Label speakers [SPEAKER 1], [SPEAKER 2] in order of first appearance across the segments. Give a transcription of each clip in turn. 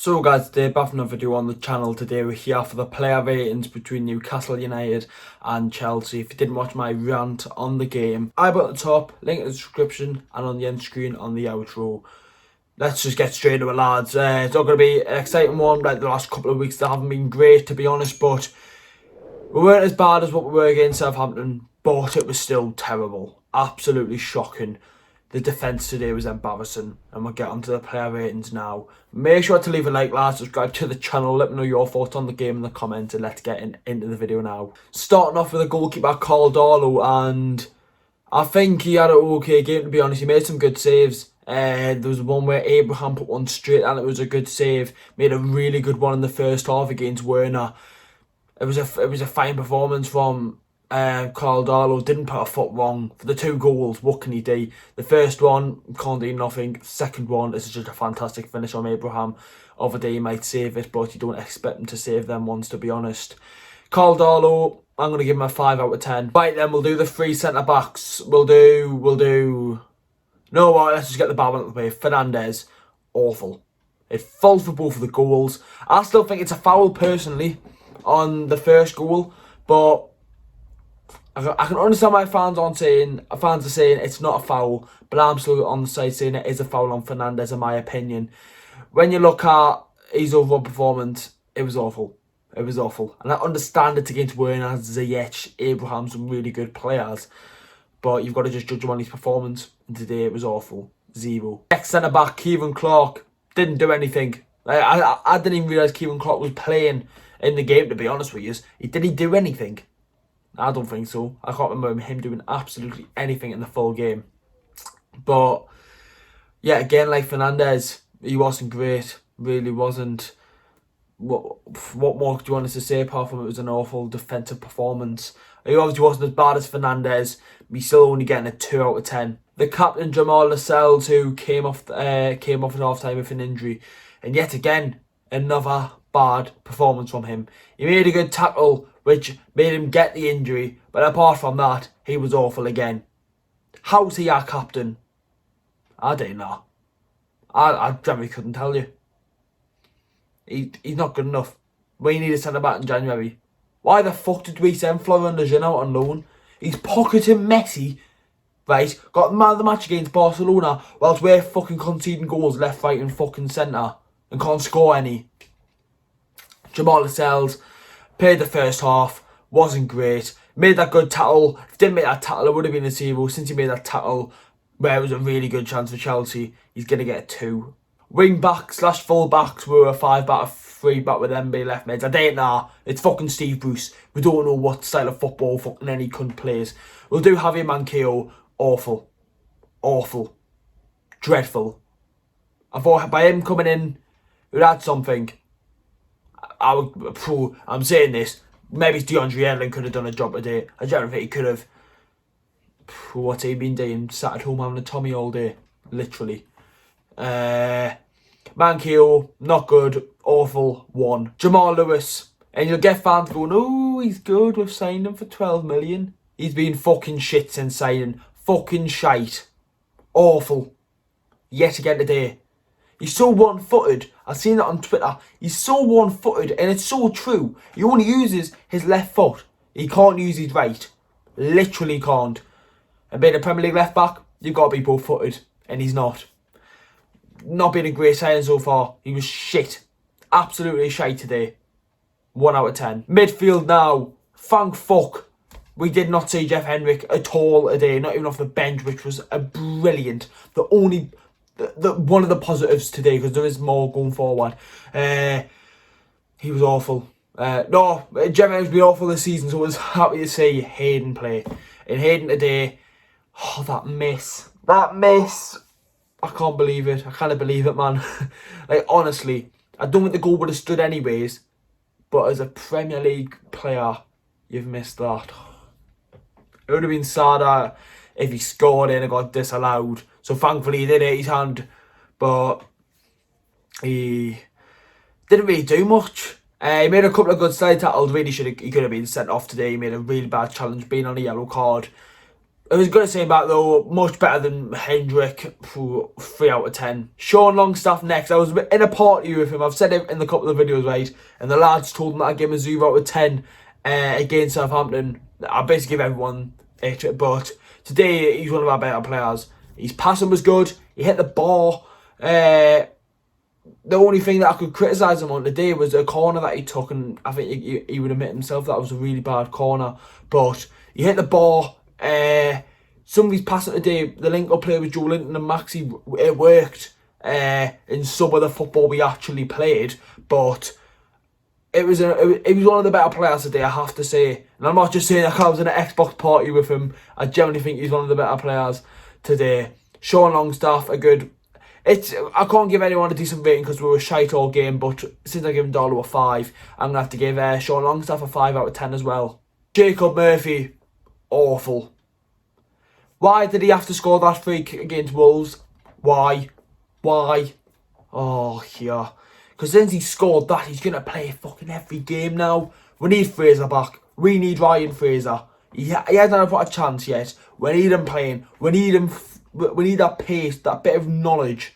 [SPEAKER 1] So guys, today back from another video on the channel. Today we're here for the player ratings between Newcastle United and Chelsea. If you didn't watch my rant on the game, I put at the top, link in the description, and on the end screen on the outro. Let's just get straight to it, lads. It's not going to be an exciting one. Like the last couple of weeks, they haven't been great, to be honest, but we weren't as bad as what we were against Southampton, but it was still terrible. Absolutely shocking. The defence today was embarrassing, and we'll get onto the player ratings now. Make sure to leave a like, lads, subscribe to the channel, let me know your thoughts on the game in the comments, and let's get into the video now. Starting off with a goalkeeper called Darlow, and I think he had an okay game, to be honest. He made some good saves. There was one where Abraham put one straight, and it was a good save. Made a really good one in the first half against Werner. It was a fine performance from Carl Darlow. Didn't put a foot wrong for the two goals. What can he do? The first one, can't do nothing. Second one is just a fantastic finish on Abraham. Other day he might save it, but you don't expect him to save them ones, to be honest. Carl Darlow, I'm going to give him a 5 out of 10. Right then, we'll do the three centre-backs. We'll do... No, what? Let's just get the bad one out of the way. Fernandez, awful. It falls for both of the goals. I still think it's a foul, personally, on the first goal, but I can understand why fans are saying it's not a foul, but I'm still on the side saying it is a foul on Fernandez, in my opinion. When you look at his overall performance, it was awful. It was awful. And I understand it's against Werner, Ziyech, Abraham, some really good players, but you've got to just judge him on his performance. And today it was awful. 0. Next centre-back, Kieran Clark, didn't do anything. I didn't even realise Kieran Clark was playing in the game, to be honest with you. Did he do anything? I don't think so. I can't remember him doing absolutely anything in the full game. But, yeah, again, like Fernandez, he wasn't great. Really wasn't. What more do you want us to say apart from it was an awful defensive performance? He obviously wasn't as bad as Fernandez. He's still only getting a 2 out of 10. The captain, Lascelles, who came off at half-time with an injury. And yet again, another bad performance from him. He made a good tackle, which made him get the injury, but apart from that, he was awful again. How's he our captain? I don't know. I generally couldn't tell you. He's not good enough. We need a centre-back in January. Why the fuck did we send Florian Lejeune out on loan? He's pocketing Messi, right? Got man of the match against Barcelona, whilst we're fucking conceding goals left, right and fucking centre, and can't score any. Lascelles played the first half, wasn't great. Made that good tackle. If he didn't make that tackle, it would have been a 0. Since he made that tackle, where it was a really good chance for Chelsea, he's going to get a 2. Wing backs / full backs were a 5 back, a 3 back with them be left mids. I don't know. It's fucking Steve Bruce. We don't know what style of football fucking any cunt plays. We'll do Javier Manguillo. Awful. Awful. Dreadful. I thought by him coming in, we'd had something. I'm saying this. Maybe DeAndre Edlin could have done a job today. I generally think he could have. What's he been doing? Sat at home having a Tommy all day. Literally. Manguillo, not good. Awful. 1. Jamal Lewis. And you'll get fans going, oh, he's good. We've signed him for 12 million. He's been fucking shit since signing. Fucking shite. Awful. Yet again today. He's so one-footed. I've seen it on Twitter. He's so one-footed, and it's so true. He only uses his left foot. He can't use his right. Literally can't. And being a Premier League left-back, you've got to be both-footed. And he's not. Not been a great signing so far. He was shit. Absolutely shite today. 1 out of 10. Midfield now. Thank fuck. We did not see Jeff Hendrick at all today. Not even off the bench, which was a brilliant. One of the positives today, because there is more going forward. He was awful. No, Jeff Hendrick's been awful this season, so I was happy to see Hayden play. And Hayden today, oh, that miss. That miss. I can't believe it. I can't believe it, man. Like, honestly, I don't think the goal would have stood anyways. But as a Premier League player, you've missed that. It would have been sadder if he scored in and got disallowed. So thankfully he did hit his hand. But he didn't really do much. He made a couple of good side tackles. Really he could have been sent off today. He made a really bad challenge, being on a yellow card. I was going to say back though, much better than Hendrick, 3 out of 10. S.Longstaff next. I was in a party with him. I've said it in a couple of videos, right? And the lads told him that I gave him a 0 out of 10 against Southampton. I basically give everyone it, but today he's one of our better players. His passing was good. He hit the bar. The only thing that I could criticise him on today was a corner that he took, and I think he would admit himself that was a really bad corner. But he hit the bar. Some of his passing today, the link-up play with Joelinton and Maxi, it worked in some of the football we actually played, but it was one of the better players today, I have to say. And I'm not just saying that I was in an Xbox party with him. I genuinely think he's one of the better players today. S.Longstaff, a good... I can't give anyone a decent rating because we were shite all game, but since I gave Darlow a 5, I'm going to have to give S.Longstaff a 5 out of 10 as well. Jacob Murphy, awful. Why did he have to score that free kick against Wolves? Why? Oh, yeah. Because since he scored that, he's going to play fucking every game now. We need Fraser back. We need Ryan Fraser. He hasn't had a chance yet. We need him playing. We need him. We need that pace, that bit of knowledge.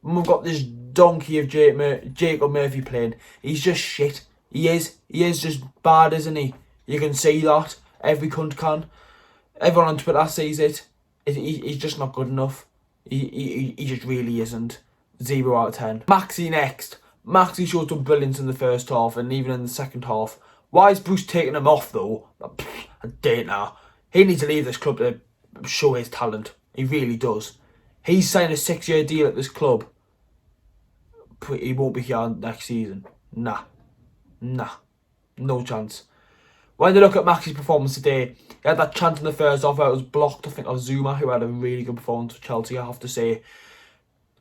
[SPEAKER 1] And we've got this donkey of Jacob Murphy playing. He's just shit. He is just bad, isn't he? You can see that. Every cunt can. Everyone on Twitter sees it. He's just not good enough. He just really isn't. 0 out of 10. Maxi next. Maxi showed some brilliance in the first half and even in the second half. Why is Bruce taking him off though? I don't know. He needs to leave this club to show his talent. He really does. He's signed a 6-year deal at this club. He won't be here next season. Nah. No chance. When they look at Maxi's performance today, he had that chance in the first half where it was blocked, I think, of Zuma, who had a really good performance for Chelsea, I have to say.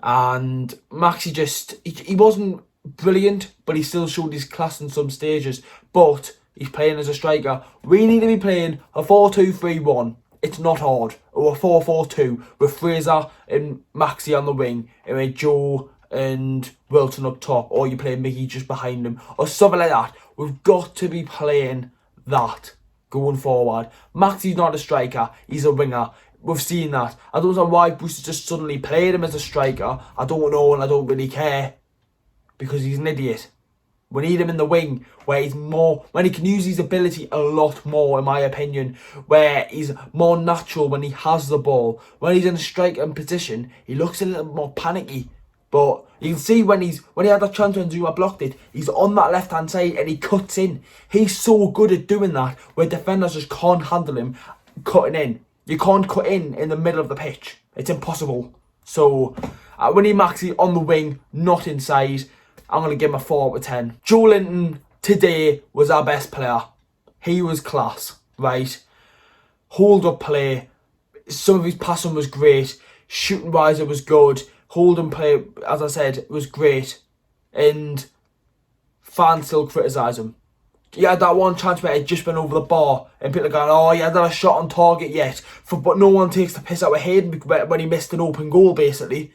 [SPEAKER 1] And Maxi just, he wasn't brilliant, but he still showed his class in some stages. But he's playing as a striker. We need to be playing a 4-2-3-1. It's not hard. Or a 4-4-2 with Fraser and Maxi on the wing, and with Joe and Wilson up top, or you play Mickey just behind him, or something like that. We've got to be playing that going forward. Maxi's not a striker, he's a winger. We've seen that. I don't know why Bruce just suddenly played him as a striker. I don't know, and I don't really care, because he's an idiot. We need him in the wing where he's more, when he can use his ability a lot more, in my opinion, where he's more natural when he has the ball. When he's in a striking position, he looks a little more panicky. But you can see when he had that chance when Zuma blocked it, he's on that left hand side and he cuts in. He's so good at doing that where defenders just can't handle him cutting in. You can't cut in the middle of the pitch. It's impossible. So we need Maxi on the wing, not inside. I'm going to give him a 4 out of 10. Joelinton today was our best player. He was class, right? Hold up play. Some of his passing was great. Shooting wise, it was good. Hold and play, as I said, was great. And fans still criticise him. He had that one chance where he just went over the bar and people are going, oh, he hasn't had a shot on target yet. But no one takes the piss out of Hayden when he missed an open goal, basically.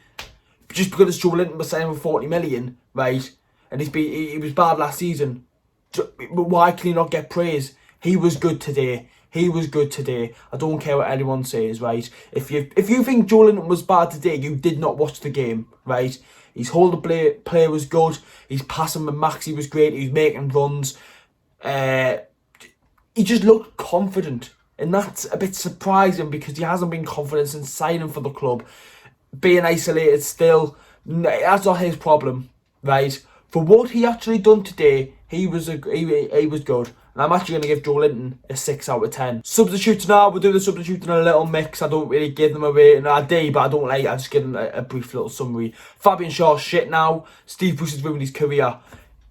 [SPEAKER 1] Just because Joelinton was signing for 40 million, right? And he was bad last season. But why can he not get praise? He was good today. He was good today. I don't care what anyone says, right? If you think Joelinton was bad today, you did not watch the game, right? His hold play was good. His passing with Maxi was great. He was making runs. He just looked confident. And that's a bit surprising because he hasn't been confident since signing for the club. Being isolated still, that's not his problem, right? For what he actually done today, he was good. And I'm actually going to give Joelinton a 6 out of 10. Substitutes now, we'll do the substitutes in a little mix. I don't really give them a rating. I do, but I don't like it. I just give them a brief little summary. Fabian Shaw's shit now. Steve Bruce has ruined his career.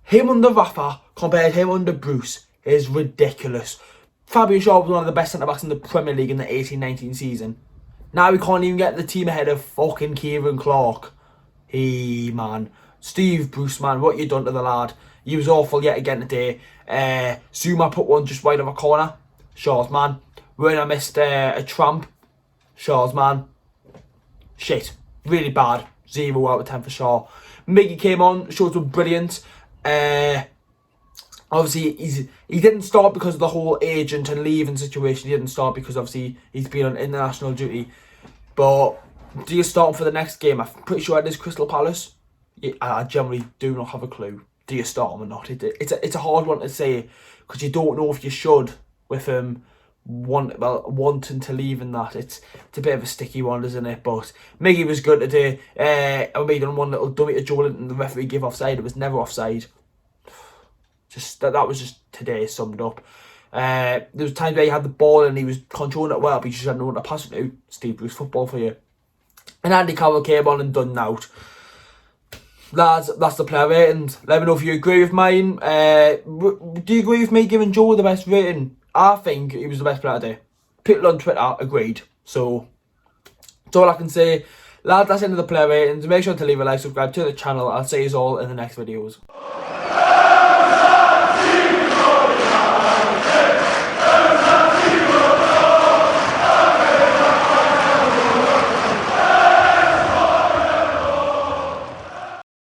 [SPEAKER 1] Him under Rafa compared him under Bruce is ridiculous. Fabian Shaw was one of the best centre-backs in the Premier League in the 18-19 season. Now we can't even get the team ahead of fucking Kieran Clark. Hey, man. Steve Bruce, man, what you done to the lad? He was awful yet again today. Zuma put one just wide of a corner. Shaw's man. Werner missed a tramp. Shaw's man. Shit. Really bad. 0 out of 10 for Shaw. Miggy came on, showed some brilliance. I Obviously, he didn't start because of the whole agent and leaving situation. He didn't start because obviously he's been on international duty. But do you start him for the next game? I'm pretty sure it is Crystal Palace. I generally do not have a clue. Do you start him or not? It's a hard one to say because you don't know if you should with him wanting to leave and that. It's a bit of a sticky one, isn't it? But Miggy was good today. I made on one little dummy to Joel and the referee gave offside. It was never offside. Just that was just today summed up. There was times where he had the ball and he was controlling it well, but he just had no one to pass it to. Steve Bruce football for you. And Andy Carroll came on and done out. Lads, that's the player ratings. Let me know if you agree with mine. Do you agree with me giving Joe the best rating? I think he was the best player today. People on Twitter agreed. So that's all I can say. Lads, that's the end of the player ratings. Make sure to leave a like, subscribe to the channel. I'll see you all in the next videos.